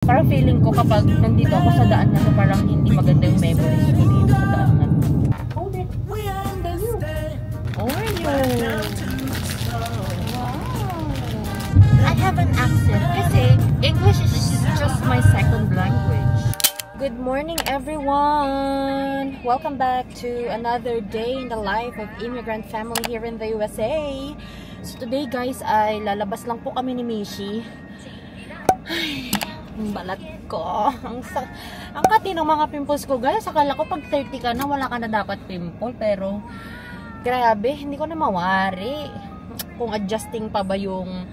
Parang feeling ko kapag nandito ako sa daan na to, parang hindi maganda yung memories ko dito sa daan na to. Hold it. Oh, wow. I have an accent kasi English is just my second language. Good morning everyone! Welcome back to another day in the life of immigrant family here in the USA. So today guys ay lalabas lang po kami ni Mishi. Ay, ang balat ko. Ang kati ng mga pimples ko guys. Akala ko pag 30 ka na wala ka na dapat pimple. Pero grabe, hindi ko na mawari kung adjusting pa ba yung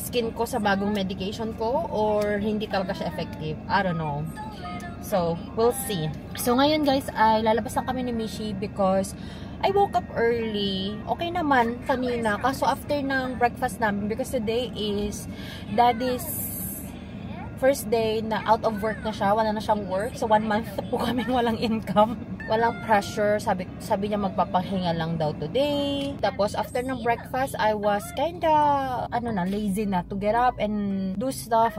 skin ko sa bagong medication ko or hindi talaga siya effective. I don't know. So, we'll see. So, ngayon guys, ay lalabas lang kami ni Mishi because I woke up early. Okay naman kanina. Kaso after ng breakfast namin, because today is Daddy's first day na out of work na siya. Wala na siyang work. So, 1 month po kami walang income. Walang pressure. Sabi niya magpapahinga lang daw today. Tapos, after ng breakfast, I was kinda, lazy na to get up and do stuff.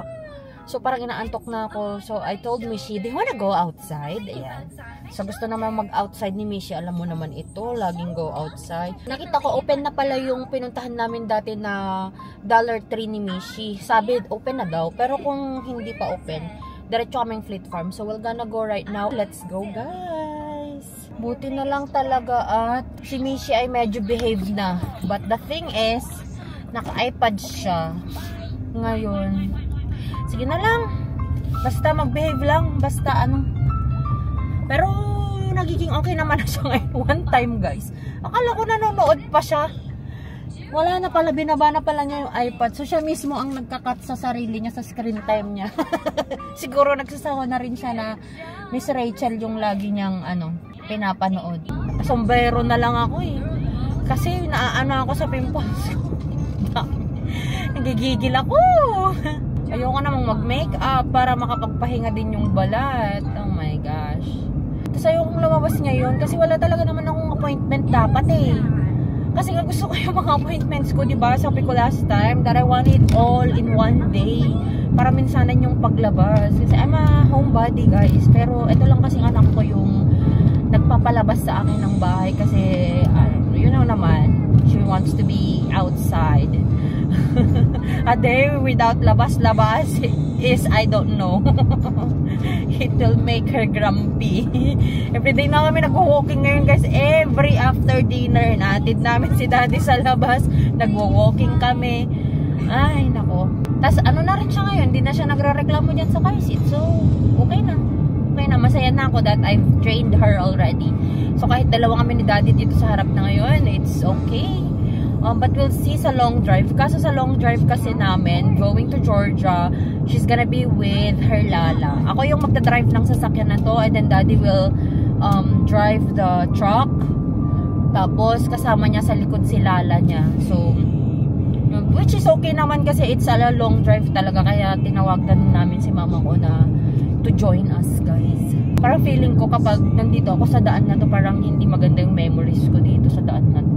So, parang inaantok na ako. So, I told Mishi, do you wanna go outside? Ayan. So, gusto naman mag-outside ni Mishi. Alam mo naman ito, laging go outside. Nakita ko, open na pala yung pinuntahan namin dati na Dollar Tree ni Mishi. Sabi, open na daw. Pero kung hindi pa open, diretso kaming Fleet Farm. So, we're gonna go right now. Let's go, guys! Buti na lang talaga at si Mishi ay medyo behaved na. But the thing is, naka-iPad siya. Ngayon, sige na lang. Basta mag-behave lang. Basta Pero nagiging okay naman na siya ngayon. One time guys. Akala ko nanonood pa siya. Wala na pala. Binaba na pala niya yung iPad. So siya mismo ang nagkakat sa sarili niya sa screen time niya. Siguro nagsasawa na rin siya na Miss Rachel yung lagi niyang pinapanood. Sombrero na lang ako eh. Kasi naaano ako sa pimples ko. Nagigigil ako. Ayoko namang mag-makeup para makapagpahinga din yung balat. Oh my gosh. Tapos ayokong lumabas ngayon kasi wala talaga naman akong appointment dapat eh. Kasi nga gusto ko yung mga appointments ko, diba? Sabi ko last time that I want it all in one day. Para minsanan yung paglabas. Kasi I'm a homebody guys. Pero ito lang kasing anak ko yung nagpapalabas sa akin ng bahay. Kasi you know naman, she wants to be outside. A day without labas-labas is, I don't know. It will make her grumpy. Everyday na kami nag-walking ngayon guys. Every after dinner, natid namin si Daddy sa labas. Nag-walking kami. Ay, nako. Tapos na rin siya ngayon. Hindi na siya nagre-reklamo dyan sa car seat. So, okay na. Okay na. Masaya na ako that I've trained her already. So, kahit dalawa kami ni Daddy dito sa harap na ngayon, it's okay. But we'll see sa long drive. Kaso sa long drive kasi namin, going to Georgia, she's gonna be with her Lala. Ako yung magdadrive ng sasakyan na to, and then Daddy will drive the truck. Tapos kasama niya sa likod si Lala niya. So, which is okay naman kasi it's a long drive talaga. Kaya tinawagan namin si mama ko na to join us guys. Parang feeling ko kapag nandito ako sa daan na to, parang hindi maganda yung memories ko dito sa daan na to.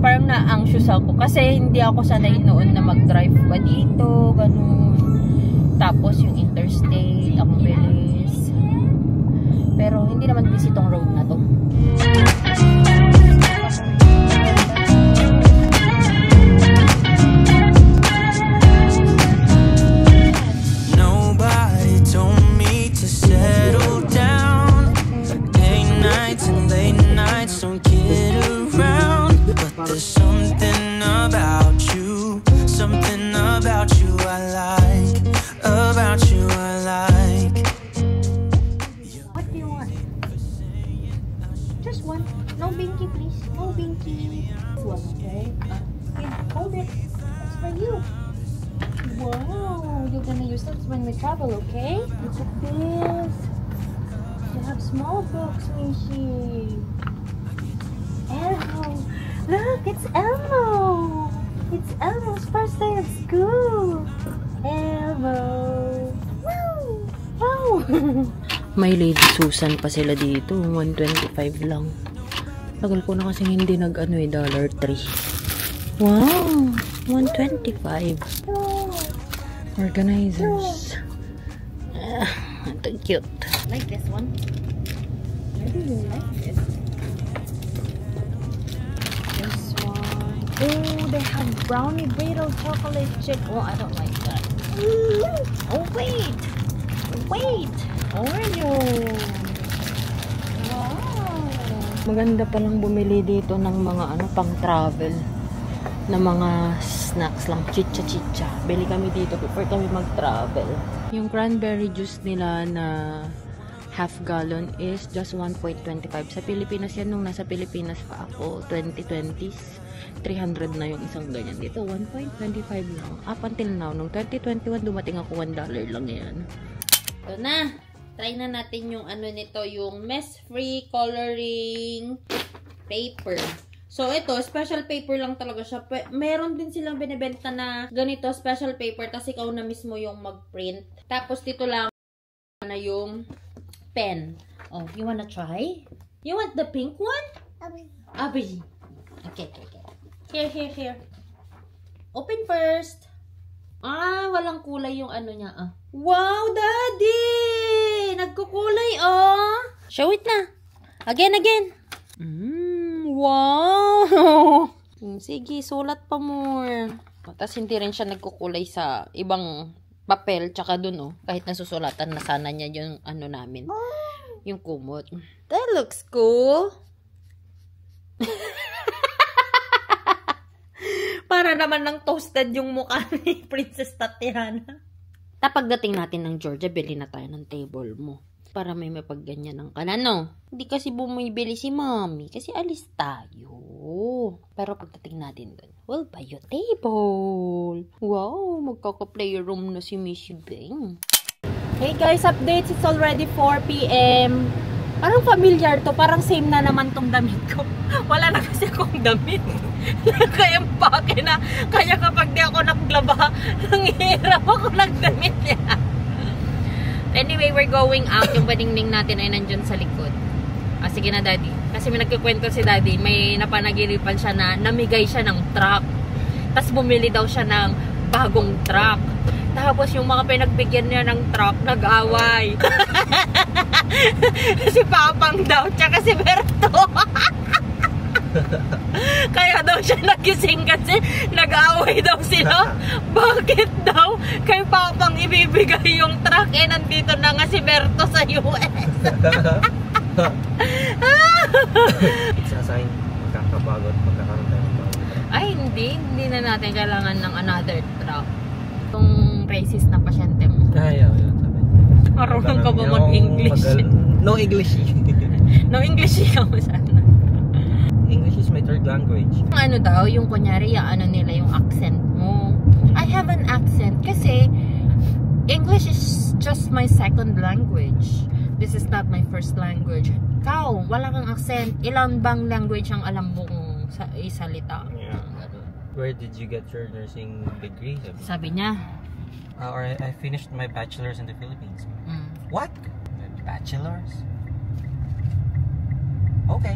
Parang na-anxious ako kasi hindi ako sanay noon na mag-drive pa dito, ganun. Tapos yung interstate, ang bilis. Pero hindi naman busy tong road na to. Nobody told me to settle down. Late nights and late nights don't get around. But there's something about you I like, about you I like. What do you want? Just one. No binky please. No binky. This one, okay? Hold it. That's for you. Wow, you're gonna use this when we travel, okay? Look at this. You have small books, Mishi. Elmo. Look, it's Elmo. It's Elmo's first day of school. Elmo. Wow. Wow. May Lady Susan pa sila dito. 125 lang. Tagal ko na kasi hindi Dollar Tree. Wow. 125. Organizers. cute. Like this one. I really like this. This one. Oh, they have brownie brittle chocolate chip. Oh, I don't like that. Oh, wait. Wait. Oreo. Wow. Maganda palang bumili dito ng mga pang travel na mga snacks lang, chicha-chicha. Bili kami dito before kami mag-travel. Yung cranberry juice nila na half gallon is just 1.25. Sa Pilipinas yan, nung nasa Pilipinas pa ako, 2020s, 300 na yung isang ganyan. Dito, 1.25 lang. Up until now, nung 2021, dumating ako $1 lang yan. Ito na! Try na natin yung nito, yung mess-free coloring paper. So, ito, special paper lang talaga siya. Meron din silang binibenta na ganito, special paper, tas ikaw na mismo yung mag-print. Tapos, dito lang na yung pen. Oh, you wanna try? You want the pink one? Abi. Okay. Here. Open first. Ah, walang kulay yung niya, ah. Wow, Daddy! Nagkukulay, oh! Show it na. Again. Wow! Sige, sulat pa more. Tapos hindi rin siya nagkukulay sa ibang papel, tsaka dun, oh. Kahit nasusulatan na sana niya yung namin. Yung kumot. That looks cool. Para naman ng toasted yung mukha ni Princess Tatiana. Pagdating natin ng Georgia, bili na tayo ng table mo. Para may mapagganyan ng kanano. Hindi kasi bumibili si Mommy. Kasi alis tayo. Pero pagdating natin doon, we'll buy you table. Wow, magkaka-playroom na si Missy Bang. Hey guys, updates. It's already 4 p.m. Parang familiar to. Parang same na naman tong damit ko. Wala na kasi akong damit. Kaya pake na. Kaya kapag di ako naglaba, nanghihirap ako ng damit niya. Anyway, we're going out. Yung paningning natin ay nandyan sa likod. Ah, sige na, Daddy. Kasi may nagkikwento si Daddy. May napanagiripan siya na namigay siya ng truck. Tapos bumili daw siya ng bagong truck. Tapos yung mga pinagbigyan niya ng truck, nag-away. Si Papang daw, tsaka si Berto. Kaya daw siya nagising kasi nag-away daw sila. Bakit daw kay Papang ibibigay yung truck? Eh, nandito na nga si Berto sa US. It's a sign, magkakapagod, magkakaroon tayo ng bagong truck. Ay, hindi na natin kailangan ng another truck. Itong racist na pasyente mo. Kaya, yun sabi. Marunong ka ba mag-English? No English. No English ka mo sana. English is my third language. Ano daw, yung kunyari, nila yung accent mo. I have an accent kasi English is just my second language. This is not my first language. Ikaw, wala kang accent. Ilan bang language ang alam mong isalita? Yeah. Where did you get your nursing degree? Sabi niya. Or I finished my bachelor's in the Philippines. What? Bachelor's? Okay.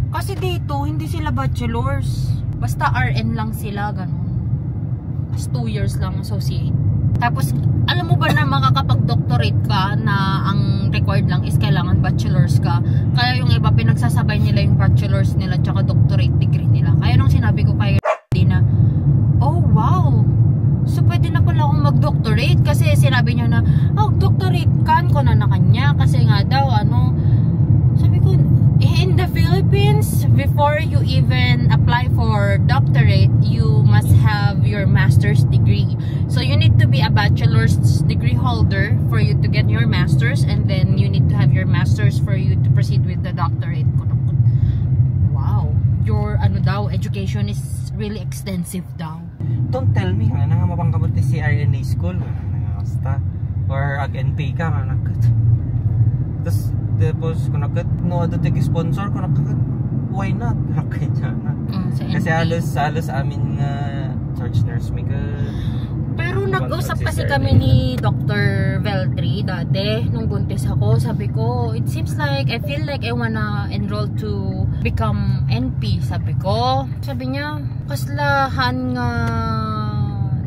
Kasi dito, hindi sila bachelors. Basta RN lang sila, ganun. Tapos 2 years lang associate. Tapos, alam mo ba na makakapag-doctorate ka na ang required lang is kailangan bachelors ka? Kaya yung iba, pinagsasabay nila yung bachelors nila tsaka doctorate degree nila. Kaya nung sinabi ko kay na, oh wow! So, pwede na pala akong mag-doctorate kasi sinabi niya na, oh, doctorate kan ko na kanya kasi nga daw, sabi ko, in the Philippines, before you even apply for doctorate, you must have your master's degree. So you need to be a bachelor's degree holder for you to get your master's, and then you need to have your master's for you to proceed with the doctorate. Wow, your education is really extensive daw. Don't tell me, nga mapangkabot ni CRNA school, basta. Or ag-NP ka, nga nakat. Tapos, kung nakat, no, adatig sponsor, kung nakat, why not? Okay, na. Kasi halos amin nga church nurse, may ka... Pero nag-usap kasi kami ni Dr. Veltri dati, nung buntis ako, sabi ko, it seems like, I feel like I wanna enroll to become NP, sabi ko. Sabi niya, kaslahan nga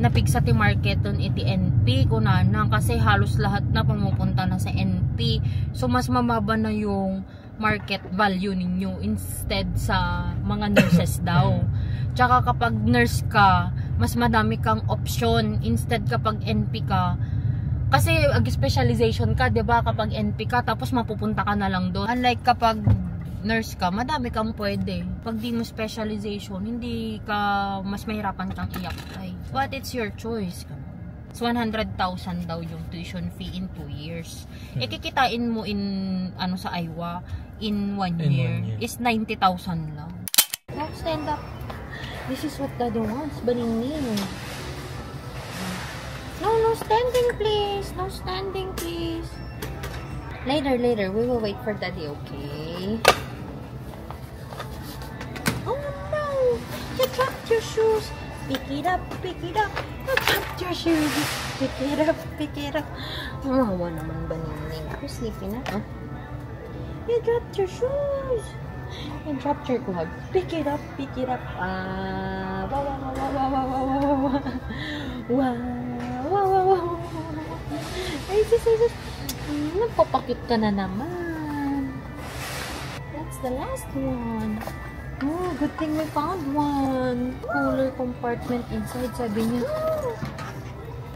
napig sa ti market ton iti NP kunana kasi halos lahat na pumupunta na sa NP. So mas mababa na yung market value ninyo instead sa mga nurses daw. Tsaka kapag nurse ka, mas madami kang option instead kapag NP ka. Kasi specialization ka, 'di ba? Kapag NP ka tapos mapupunta ka na lang doon. Unlike kapag nurse ka, madami kang pwede. Pag di mo specialization, hindi ka mas mahirapan kang i-apply. But it's your choice. It's 100,000 daw yung tuition fee in 2 years. Kikitain mo in ano sa Iowa in 1 year is 90,000 lang. Now stand up. This is what Daddy wants, Baningning. No standing please. No standing please. Later. We will wait for Daddy, okay? Oh no! You dropped your shoes. Pick it up. You dropped your shoes. Pick it up. Mahawa naman Baningning. You're sleeping na, huh? You dropped your shoes. You dropped your glove. Pick it up. Wow. Ay, sis. Nagpapakit ka na naman. That's the last one. Oh, good thing we found one. Cooler compartment inside, sabi niya.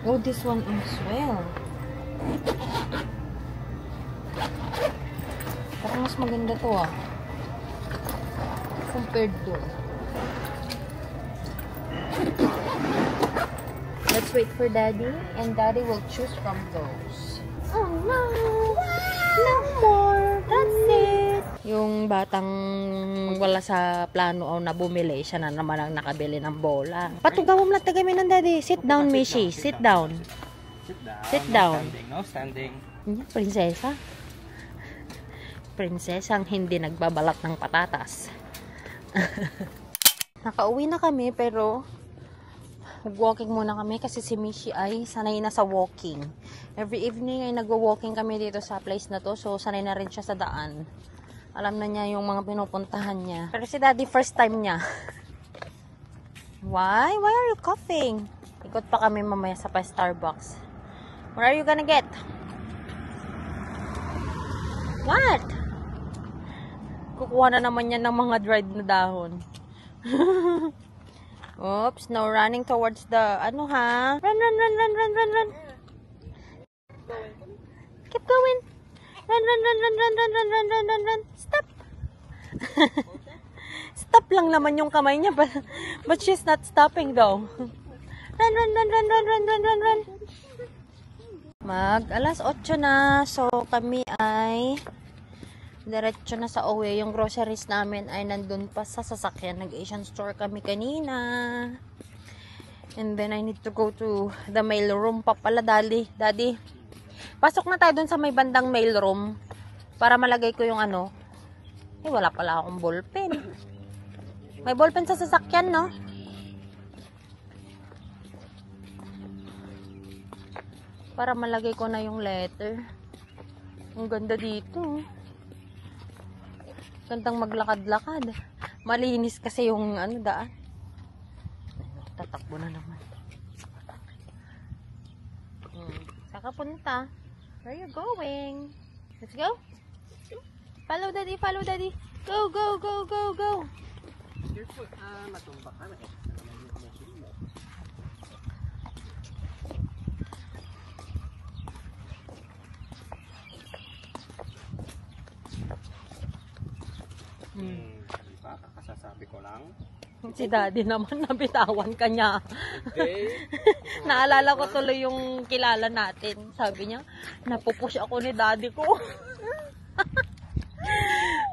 Oh, this one as well. Parang mas maganda to ah. Compared to. Let's wait for Daddy, and Daddy will choose from those. Oh no! No more! That's it! Yung batang wala sa plano o na bumili, siya na naman ang nakabili ng bola. Patugaw mo lang tagamin ng Daddy. Sit down, Mishi. Sit down. No standing. Prinsesa. Prinsesang hindi nagbabalat ng patatas. Nakauwi na kami pero walking muna kami kasi si Mishi ay sanay na sa walking. Every evening ay nagwo-walking kami dito sa place na to, so sanay na rin siya sa daan. Alam na niya yung mga pinupuntahan niya. Pero si Daddy first time niya. Why are you coughing? Ikot pa kami mamaya sa Starbucks. What are you gonna get? What? Kukuha na naman yan ng mga dried na dahon. Oops, no running towards the, ano ha? Run. Keep going. Run. Stop. Stop lang naman yung kamay niya, but she's not stopping though. Run. Alas 8 na, so kami ay diretso na sa uwi. Yung groceries namin ay nandun pa sa sasakyan. Nag-Asian store kami kanina. And then I need to go to the mail room pa pala, Daddy. Pasok na tayo dun sa may bandang mail room para malagay ko yung ano. Wala pala akong ballpen. May ballpen sa sasakyan, no? Para malagay ko na yung letter. Ang ganda dito. Gandang maglakad-lakad. Malinis kasi yung ano daan. Tatakbo na naman. Saka punta. Where are you going? Let's go. Follow Daddy. Go. Matumba ka na eh. Kakasasabi ko lang. Si Daddy naman, nabitawan ka niya. Okay. Naalala ko tuloy yung kilala natin. Sabi niya, napupush ako ni Daddy ko.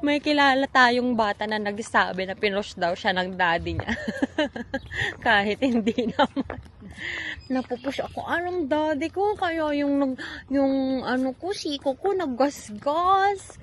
May kilala tayong bata na nagsabi na pinush daw siya ng daddy niya. Kahit hindi naman. Napupush ako anong daddy ko, kaya yung ano ko, siko ko naggasgas.